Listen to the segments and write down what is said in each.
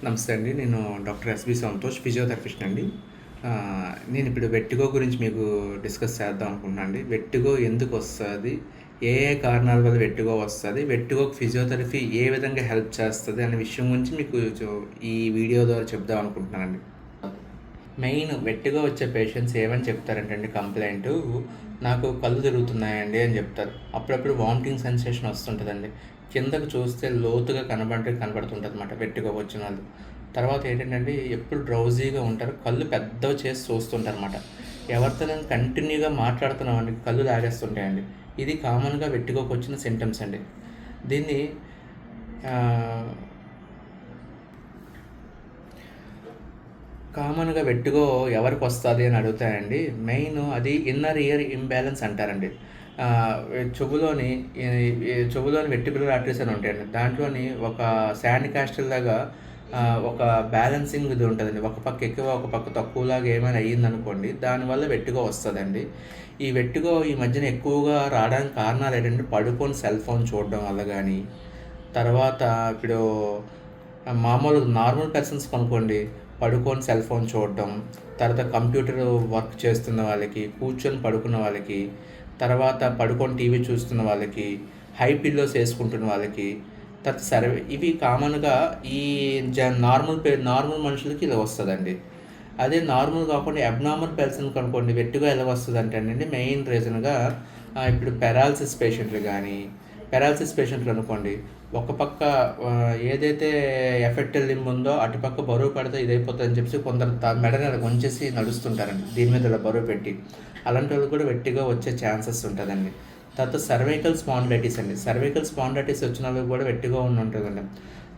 నమస్తే అండి. నేను డాక్టర్ సంతోష్ ఫిజియోథెరపిస్ట్ అండి. నేను ఇప్పుడు వెర్టిగో గురించి మీకు డిస్కస్ చేద్దాం అనుకుంటున్నాను అండి. వెర్టిగో ఎందుకు వస్తుంది, ఏ ఏ కారణాల వల్ల వెర్టిగో వస్తుంది, వెర్టిగోకి ఫిజియోథెరపీ ఏ విధంగా హెల్ప్ చేస్తుంది అనే విషయం గురించి మీకు ఈ వీడియో ద్వారా చెప్దాం అనుకుంటున్నానండి. మెయిన్ వెర్టిగో వచ్చే పేషెంట్స్ ఏమని చెప్తారంటే అండి, కంప్లైంట్ నాకు కళ్ళు తిరుగుతున్నాయండి అని చెప్తారు. అప్పుడప్పుడు వామిటింగ్ సెన్సేషన్ వస్తుంటుందండి. కిందకు చూస్తే లోతుగా కనబడుతుంటుంది అన్నమాట వెర్టిగో వచ్చిన వాళ్ళు. తర్వాత ఏంటంటే ఎప్పుడు డ్రౌజీగా ఉంటారు, కళ్ళు పెద్దవి చేసి చూస్తుంటారు అన్నమాట. ఎవరితో కంటిన్యూగా మాట్లాడుతున్నామండి కళ్ళు లాగేస్తుంటాయండి. ఇది కామన్గా వెర్టిగోకి వచ్చిన సింటమ్స్ అండి. దీన్ని కామన్గా వెర్టిగో ఎవరికి వస్తుంది అని అడుగుతాయండి. మెయిన్ అది ఇన్నర్ ఇయర్ ఇంబ్యాలెన్స్ అంటారండి. చెవులోని వెర్టిబ్రల్ ఆర్టరీస్ అని ఉంటాయండి. దాంట్లోని ఒక శాండ్ క్యాస్టిల్ లాగా ఒక బ్యాలెన్సింగ్ ఇది ఉంటుందండి. ఒక పక్క ఎక్కువ ఒక పక్క తక్కువలాగా ఏమైనా అయ్యిందనుకోండి, దానివల్ల వెర్టిగో వస్తుందండి. ఈ వెర్టిగో ఈ మధ్యన ఎక్కువగా రావడానికి కారణాలు ఏంటంటే పడుకొని సెల్ ఫోన్ చూడడం వల్ల కానీ, తర్వాత ఇప్పుడు మామూలు నార్మల్ పర్సన్స్ అనుకోండి, పడుకొని సెల్ ఫోన్ చూడడం, తర్వాత కంప్యూటర్ వర్క్ చేస్తున్న వాళ్ళకి, కూర్చొని పడుకున్న వాళ్ళకి, తర్వాత పడుకొని టీవీ చూస్తున్న వాళ్ళకి, హై పిల్లోస్ వేసుకుంటున్న వాళ్ళకి, తర్వాత ఇవి కామన్గా ఈ నార్మల్ మనుషులకి ఇలా వస్తుందండి. అదే నార్మల్ కాకుండా అబ్నార్మల్ పర్సన్ కనుకోండి వెర్టిగో ఎలా వస్తుంది అంటే అండి, మెయిన్ రీజన్గా ఇప్పుడు పెరాలసిస్ పేషెంట్లు అనుకోండి, ఒక పక్క ఏదైతే ఎఫెక్టెడ్ లింబ్ ఉందో అటుపక్క బరువు పడితే ఇదైపోతుందని చెప్పి కొందరు మెడని అలా కొంచేసి నడుస్తుంటారండి, దీని మీద ఇలా బరువు పెట్టి. అలాంటి వాళ్ళు కూడా వెర్టిగో వచ్చే ఛాన్సెస్ ఉంటుందండి. తర్వాత సర్వైకల్ స్పాండిలైటిస్ వచ్చిన వాళ్ళకి కూడా వెర్టిగో ఉంటుందండి.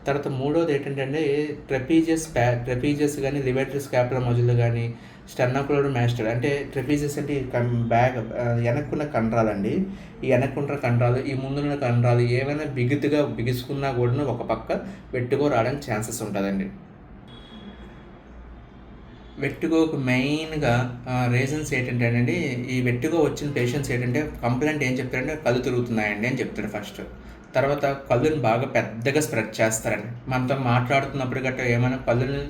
తర్వాత మూడోది ఏంటంటే ట్రెపీజియస్ కానీ లిబర్టరీ స్కాపులర్ మజిల్ కానీ స్టెర్నోక్లెయిడల్ మాస్టర్ అంటే ట్రెపీజియస్ అంటే బ్యాక్ వెనక్కున్న కండరాలండి. ఈ వెనక్కున్న కండరాలు, ఈ ముందున్న కండరాలు ఏమైనా బిగుసుకున్నా కూడా ఒక పక్క వెర్టిగో రావడానికి ఛాన్సెస్ ఉంటుందండి. వెర్టిగోకు మెయిన్గా రీజన్స్ ఏంటంటే అండి, ఈ వెర్టిగో వచ్చిన పేషెంట్స్ ఏంటంటే కంప్లైంట్ ఏం చెప్తారంటే కళ్ళు తిరుగుతున్నాయండి అని చెప్తారు ఫస్ట్. తర్వాత కళ్ళుని బాగా పెద్దగా స్ప్రెడ్ చేస్తారండి. మనతో మాట్లాడుతున్నప్పుడు గట్రా ఏమైనా కళ్ళుని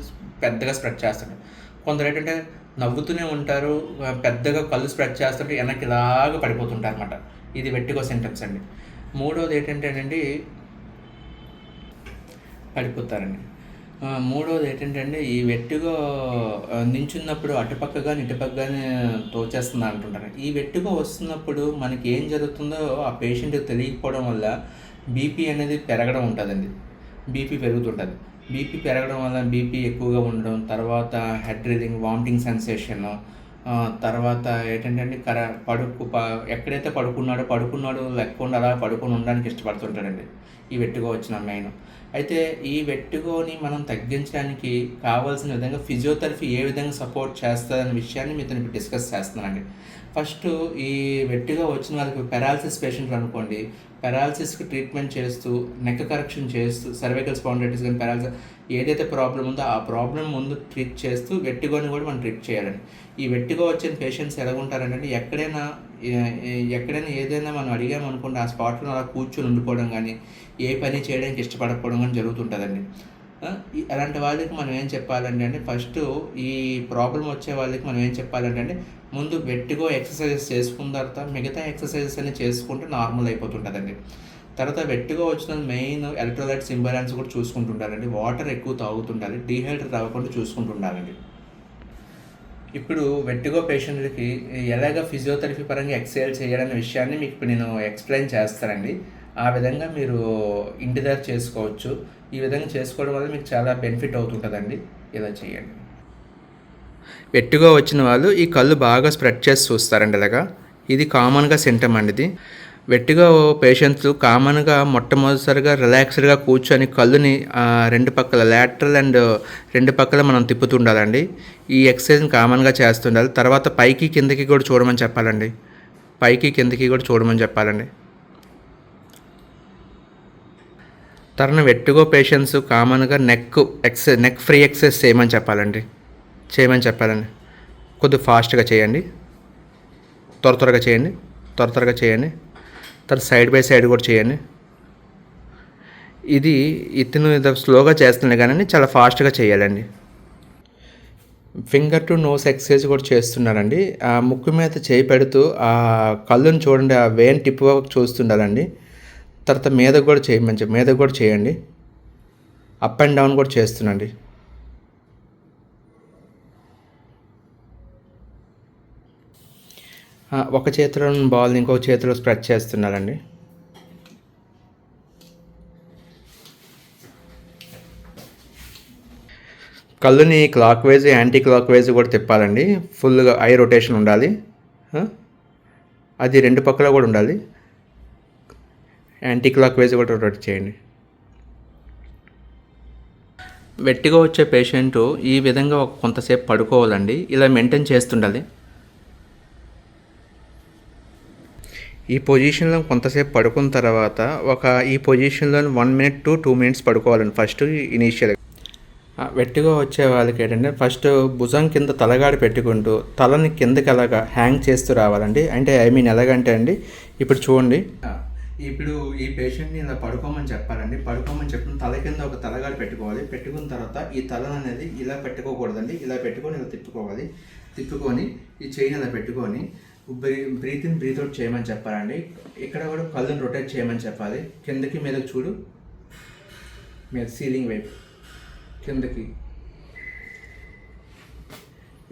పెద్దగా స్ప్రెడ్ చేస్తారు. కొందరు ఏంటంటే నవ్వుతూనే ఉంటారు, పెద్దగా కళ్ళు స్ప్రెడ్ చేస్తుంటే వెనక్కి ఇలాగా పడిపోతుంటారు అనమాట. ఇది వెర్టిగో సింటమ్స్ అండి. మూడోది ఏంటంటేనండి పడిపోతారండి. మూడోది ఏంటంటే ఈ వెర్టిగో నించున్నప్పుడు అటుపక్క కానీ ఇటుపక్క కానీ తోచేస్తుంది అంటుంటారు. ఈ వెర్టిగో వస్తున్నప్పుడు మనకి ఏం జరుగుతుందో ఆ పేషెంట్కి తెలియకపోవడం వల్ల బీపీ అనేది పెరగడం ఉంటుందండి. బీపీ పెరుగుతుంటుంది. బీపీ పెరగడం వల్ల బీపీ ఎక్కువగా ఉండడం, తర్వాత హెడ్ రీడింగ్, వామిటింగ్ సెన్సేషను, తర్వాత ఏంటంటే ఎక్కడైతే పడుకున్నాడో లేకుండా అలా పడుకొని ఉండడానికి ఇష్టపడుతుంటాడండి ఈ వెర్టిగో వచ్చిన మెయిన్. అయితే ఈ వెర్టిగోని మనం తగ్గించడానికి కావాల్సిన విధంగా ఫిజియోథెరపీ ఏ విధంగా సపోర్ట్ చేస్తుందనే విషయాన్ని మీతో ఇప్పుడు డిస్కస్ చేస్తున్నానండి. ఫస్ట్ ఈ వెర్టిగో వచ్చిన వాళ్ళకి పెరాలసిస్ పేషెంట్లు అనుకోండి, పెరాలసిస్కి ట్రీట్మెంట్ చేస్తూ, నెక్ కరెక్షన్ చేస్తూ, సర్వైకల్ స్పాండిలైటిస్ కానీ పెరాలసిస్ ఏదైతే ప్రాబ్లం ఉందో ఆ ప్రాబ్లం ముందు ట్రీట్ చేస్తూ వెర్టిగోని కూడా మనం ట్రీట్ చేయాలండి. ఈ వెర్టిగో వచ్చిన పేషెంట్స్ ఎలా ఉంటారంటే ఎక్కడైనా ఏదైనా మనం అడిగామనుకుంటే ఆ స్పాట్లో అలా కూర్చొని ఉండిపోవడం కానీ, ఏ పని చేయడానికి ఇష్టపడకపోవడం కానీ జరుగుతుంటుందండి. అలాంటి వాళ్ళకి మనం ఏం చెప్పాలంటే అండి, ఫస్ట్ ఈ ప్రాబ్లం వచ్చే వాళ్ళకి మనం ఏం చెప్పాలంటే ముందు వెర్టిగో ఎక్సర్సైజెస్ చేసుకున్న తర్వాత మిగతా ఎక్సర్సైజెస్ అన్ని చేసుకుంటే నార్మల్ అయిపోతుంటుందండి. తర్వాత వెర్టిగో వచ్చిన మెయిన్ ఎలక్ట్రోలైట్స్ ఇంబాలెన్స్ కూడా చూసుకుంటుంటారండి. వాటర్ ఎక్కువ తాగుతుండాలి, డీహైడ్రేట్ అవ్వకుండా చూసుకుంటుండాలండి. ఇప్పుడు వెర్టిగో పేషెంట్లకి ఎలాగ ఫిజియోథెరపీ పరంగా ఎక్సర్సైజ్ చేయాలనే విషయాన్ని మీకు ఇప్పుడు నేను ఎక్స్ప్లెయిన్ చేస్తానండి. ఆ విధంగా మీరు ఇంటి దగ్గర చేసుకోవచ్చు. ఈ విధంగా చేసుకోవడం వల్ల మీకు చాలా బెనిఫిట్ అవుతుంటుందండి. ఇలా చేయండి. వెర్టిగో వచ్చిన వాళ్ళు ఈ కళ్ళు బాగా స్ప్రెడ్ చేసి చూస్తారండి. ఇలాగా ఇది కామన్గా సింటమ్ అండి. ఇది వెర్టిగో పేషెంట్స్ కామన్గా మొట్టమొదటిసారిగా రిలాక్స్డ్గా కూర్చొని కళ్ళుని రెండు పక్కల లాటరల్ అండ్ రెండు పక్కల మనం తిప్పుతుండాలండి. ఈ ఎక్సర్సైజ్ని కామన్గా చేస్తుండాలి. తర్వాత పైకి కిందకి కూడా చూడమని చెప్పాలండి. తర్వాత వెర్టిగో పేషెంట్స్ కామన్గా నెక్ ఫ్రీ ఎక్సర్సైజ్ చేయమని చెప్పాలండి. కొద్దిగా ఫాస్ట్గా చేయండి, త్వరగా చేయండి. తర్వాత సైడ్ బై సైడ్ కూడా చేయండి. ఇది ఇతను ఏదో స్లోగా చేస్తున్నాడు కానీ చాలా ఫాస్ట్గా చేయాలండి. ఫింగర్ టు నోస్ ఎక్సర్సైజ్ కూడా చేస్తున్నారండి. ఆ ముక్కు మీద చేయి పెడుతూ ఆ కళ్ళుని చూడండి, ఆ వేన్ టిప్ వరకు చూస్తుండాలండి. తర్వాత మీదకు కూడా చేయమని చెప్పి మీదకు కూడా చేయండి. అప్ అండ్ డౌన్ కూడా చేస్తున్నాండి. ఒక చేతిలో బాల్ని ఇంకొక చేతిలో స్ప్రెడ్ చేస్తున్నారండి. కళ్ళుని క్లాక్ వైజ్ యాంటీ క్లాక్ వైజ్ కూడా తిప్పాలండి. ఫుల్గా ఐ రొటేషన్ ఉండాలి. అది రెండు పక్కల కూడా ఉండాలి. యాంటీ క్లాక్ వైజ్ కూడా రొటేట్ చేయండి. వెట్టిగా వచ్చే పేషెంటు ఈ విధంగా కొంతసేపు పడుకోవాలండి. ఇలా మెయింటైన్ చేస్తుండాలి. ఈ పొజిషన్లో కొంతసేపు పడుకున్న తర్వాత ఈ పొజిషన్లో 1 minute to 2 minutes పడుకోవాలండి ఫస్ట్ ఇనీషియల్గా. వెట్టిగా వచ్చే వాళ్ళకి ఏంటంటే ఫస్ట్ భుజం కింద తలగాడి పెట్టుకుంటూ తలని కిందకి అలాగా హ్యాంగ్ చేస్తూ రావాలండి. అంటే ఎలాగంటే అండి, ఇప్పుడు చూడండి, ఇప్పుడు ఈ పేషెంట్ని ఇలా పడుకోమని చెప్పాలండి. పడుకోమని చెప్పిన తల కింద ఒక తలగాడి పెట్టుకోవాలి. పెట్టుకున్న తర్వాత ఈ తల అనేది ఇలా పెట్టుకోకూడదండి. ఇలా పెట్టుకొని ఇలా తిప్పుకోవాలి. తిప్పుకొని ఈ చైన్ ఇలా పెట్టుకొని బ్రీత్ ఇన్ బ్రీత్ అవుట్ చేయమని చెప్పాలండి. ఇక్కడ కూడా కళ్ళుని రొటేట్ చేయమని చెప్పాలి. కిందకి మీదకి చూడు, మీద సీలింగ్ వైపు కిందకి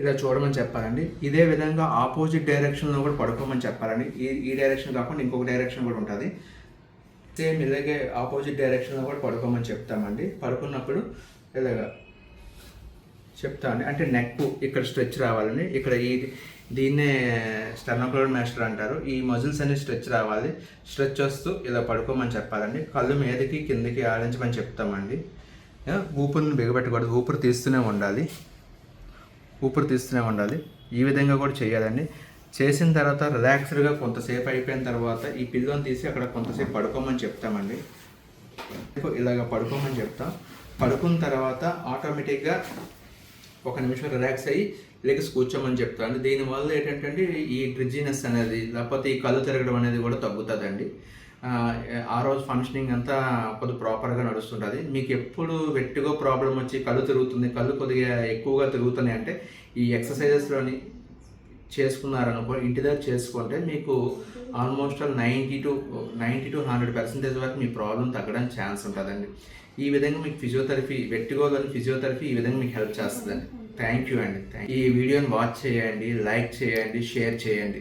ఇలా చూడమని చెప్పాలండి. ఇదే విధంగా ఆపోజిట్ డైరెక్షన్లో కూడా పడుకోమని చెప్పాలండి. ఈ డైరెక్షన్ కాకుండా ఇంకొక డైరెక్షన్ కూడా ఉంటుంది. సేమ్ ఇలాగే ఆపోజిట్ డైరెక్షన్లో కూడా పడుకోమని చెప్తామండి. పడుకున్నప్పుడు ఇలాగా చెప్తామండి. అంటే నెక్ ఇక్కడ స్ట్రెచ్ రావాలండి. ఇక్కడ దీన్నే స్టెర్నోక్లెయిడ్ మాస్టర్ అంటారు. ఈ మజిల్స్ అన్ని స్ట్రెచ్ రావాలి. స్ట్రెచ్ వస్తూ ఇలా పడుకోమని చెప్పాలండి. కళ్ళు మీదకి కిందకి ఆడించమని చెప్తామండి. ఊపిరిని బిగబెట్టకూడదు. ఊపిరి తీస్తూనే ఉండాలి. ఈ విధంగా కూడా చేయాలండి. చేసిన తర్వాత రిలాక్స్డ్గా కొంతసేపు అయిపోయిన తర్వాత ఈ పిల్లోని తీసి అక్కడ కొంతసేపు పడుకోమని చెప్తామండి. ఇలాగ పడుకోమని చెప్తాం. పడుకున్న తర్వాత ఆటోమేటిక్గా 1 నిమిషం రిలాక్స్ అయ్యి లెగ్స్ కూర్చోమని చెప్తాను. దీనివల్ల ఏంటంటే ఈ డ్రిజినెస్ అనేది లేకపోతే ఈ కళ్ళు తిరగడం అనేది కూడా తగ్గుతుందండి. ఆ రోజు ఫంక్షనింగ్ అంతా కొద్దిగా ప్రాపర్గా నడుస్తుంటుంది. మీకు ఎప్పుడు వెట్టిగో ప్రాబ్లం వచ్చి కళ్ళు తిరుగుతుంది, కళ్ళు కొద్దిగా ఎక్కువగా తిరుగుతున్నాయి అంటే ఈ ఎక్సర్సైజెస్లోని చేసుకున్నారనుకో, ఇంటి దగ్గర చేసుకుంటే మీకు ఆల్మోస్ట్ 90 to 100% వరకు మీ ప్రాబ్లం తగ్గడానికి ఛాన్స్ ఉంటుందండి. ఈ విధంగా మీకు వెట్టిగోలోని ఫిజియోథెరపీ ఈ విధంగా మీకు హెల్ప్ చేస్తుందండి. థ్యాంక్ యూ అండి. ఈ వీడియోని వాచ్ చేయండి, లైక్ చేయండి, షేర్ చేయండి.